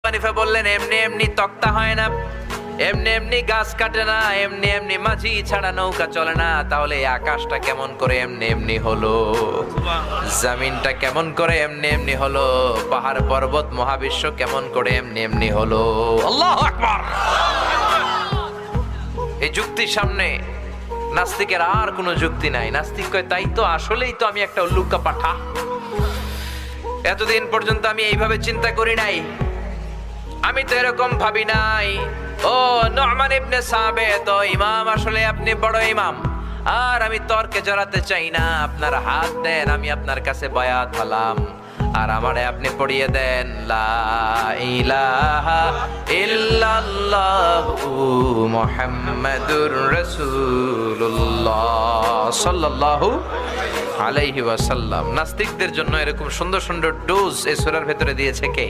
হানিফা বললেন, এমনি এমনি তক্তা হয় না, এমনি এমনি গাছ কাটে না, এমনি এমনি মাঝি ছাড়া নৌকা চলে না। তাহলে এই আকাশটা কেমন করে এমনি এমনি হলো, জমিনটা কেমন করে এমনি এমনি হলো, পাহাড় পর্বত মহাবিশ্ব কেমন করে এমনি এমনি হলো। আল্লাহু আকবার। এই যুক্তির সামনে নাস্তিকের আর কোনো যুক্তি নাই। নাস্তিক কয়, তাই তো, আসলেই তো আমি একটা উল্লুকা পাঠা, এতদিন পর্যন্ত আমি এইভাবে চিন্তা করি নাই, আমি তো এরকম ভাবি নাই। ও নু'মান ইবনে সাবিত, ও ইমাম, আসলে আপনি বড় ইমাম, আর আমি তর্কে জড়াতে চাই না। আপনার হাত দেন, আমি আপনার কাছে বায়াত হলাম, আর আমারে আপনি পড়িয়ে দেন লা ইলাহা ইল্লাল্লাহু মুহাম্মাদুর রাসূলুল্লাহ সাল্লাল্লাহু আলাইহি ওয়াসাল্লাম। নাস্তিকদের জন্য এরকম সুন্দর সুন্দর ডোজ এই সূরার ভেতরে দিয়েছে কে?